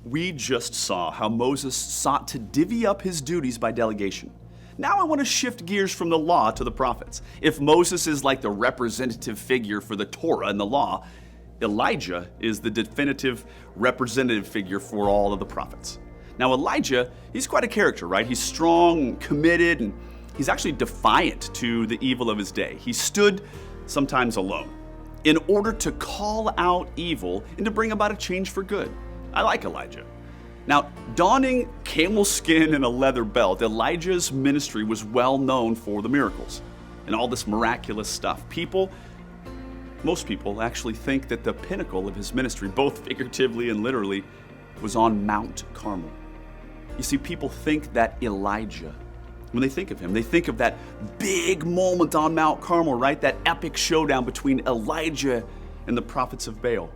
We just saw how Moses sought to divvy up his duties by delegation. Now I want to shift gears from the law to the prophets. If Moses is like the representative figure for the Torah and the law, Elijah is the definitive representative figure for all of the prophets. Now Elijah, he's quite a character, right? He's strong, committed, and he's actually defiant to the evil of his day. He stood sometimes alone in order to call out evil and to bring about a change for good. I like Elijah. Now, donning camel skin and a leather belt, Elijah's ministry was well known for the miracles and all this miraculous stuff. Most people actually think that the pinnacle of his ministry, both figuratively and literally, was on Mount Carmel. You see, people think that Elijah, when they think of him, they think of that big moment on Mount Carmel, right? That epic showdown between Elijah and the prophets of Baal.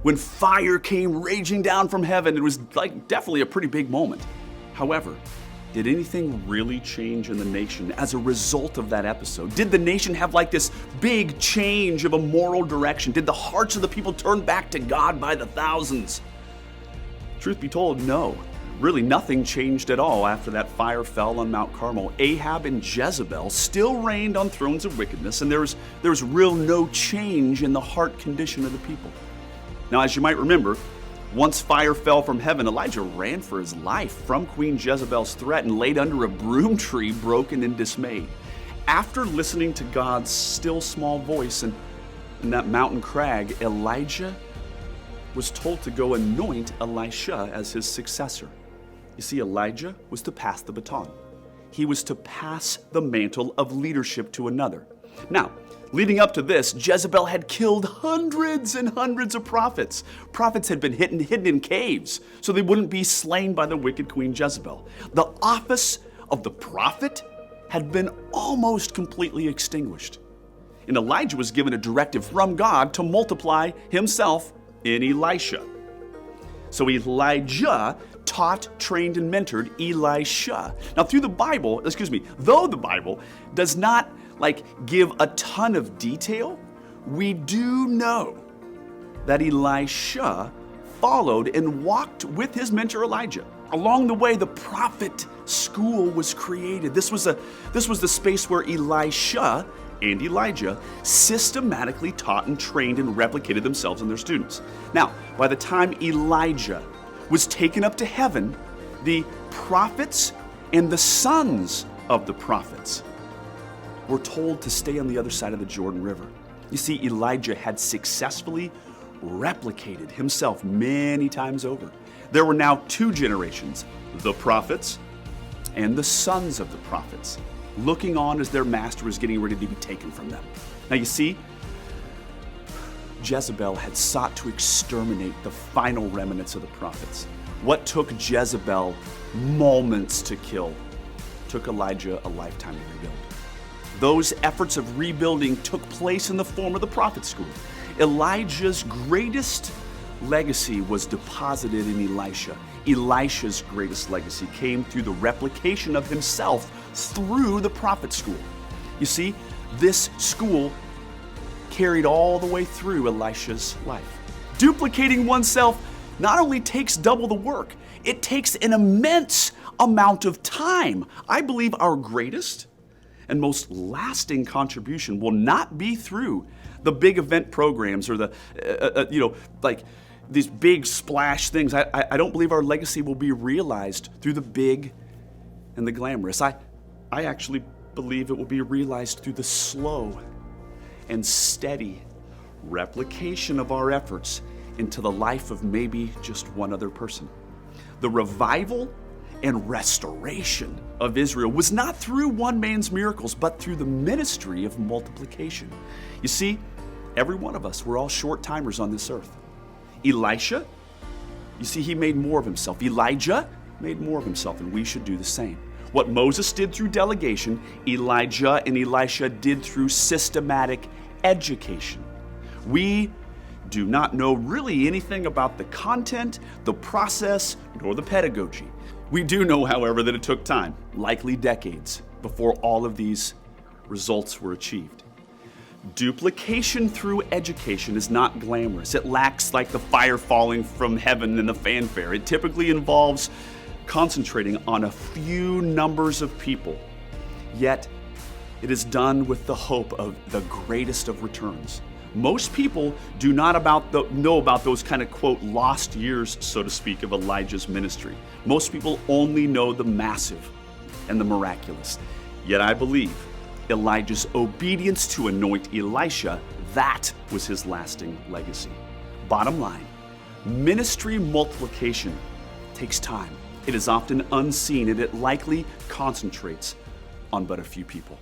When fire came raging down from heaven, it was definitely a pretty big moment. However, did anything really change in the nation as a result of that episode? Did the nation have this big change of a moral direction? Did the hearts of the people turn back to God by the thousands? Truth be told, no. Really, nothing changed at all after that fire fell on Mount Carmel. Ahab and Jezebel still reigned on thrones of wickedness, and there was real no change in the heart condition of the people. Now, as you might remember, once fire fell from heaven, Elijah ran for his life from Queen Jezebel's threat and laid under a broom tree, broken and dismayed. After listening to God's still small voice and that mountain crag, Elijah was told to go anoint Elisha as his successor. You see, Elijah was to pass the baton. He was to pass the mantle of leadership to another. Now, leading up to this, Jezebel had killed hundreds and hundreds of prophets. Prophets had been hidden in caves so they wouldn't be slain by the wicked Queen Jezebel. The office of the prophet had been almost completely extinguished. And Elijah was given a directive from God to multiply himself in Elisha. So Elijah taught, trained, and mentored Elisha. Now though the Bible does not give a ton of detail, we do know that Elisha followed and walked with his mentor Elijah. Along the way, the prophet school was created. This was the space where Elisha and Elijah systematically taught and trained and replicated themselves and their students. Now, by the time Elijah was taken up to heaven, the prophets and the sons of the prophets were told to stay on the other side of the Jordan River. You see, Elijah had successfully replicated himself many times over. There were now two generations, the prophets and the sons of the prophets, looking on as their master was getting ready to be taken from them. Now you see, Jezebel had sought to exterminate the final remnants of the prophets. What took Jezebel moments to kill took Elijah a lifetime to rebuild. Those efforts of rebuilding took place in the form of the prophet school. Elijah's greatest legacy was deposited in Elisha. Elisha's greatest legacy came through the replication of himself through the prophet school. You see, this school carried all the way through Elisha's life. Duplicating oneself not only takes double the work, it takes an immense amount of time. I believe our greatest and most lasting contribution will not be through the big event programs or these big splash things. I don't believe our legacy will be realized through the big and the glamorous. I actually believe it will be realized through the slow and steady replication of our efforts into the life of maybe just one other person. The revival and restoration of Israel was not through one man's miracles, but through the ministry of multiplication. You see, every one of us, we're all short-timers on this earth. Elisha, you see, he made more of himself. Elijah made more of himself, and we should do the same. What Moses did through delegation, Elijah and Elisha did through systematic education. We do not know really anything about the content, the process, nor the pedagogy. We do know, however, that it took time, likely decades, before all of these results were achieved. Duplication through education is not glamorous. It lacks like the fire falling from heaven and the fanfare. It typically involves concentrating on a few numbers of people. Yet, it is done with the hope of the greatest of returns. Most people do not know about those kind of, quote, lost years, so to speak, of Elijah's ministry. Most people only know the massive and the miraculous. Yet I believe Elijah's obedience to anoint Elisha, that was his lasting legacy. Bottom line, ministry multiplication takes time. It is often unseen, and it likely concentrates on but a few people.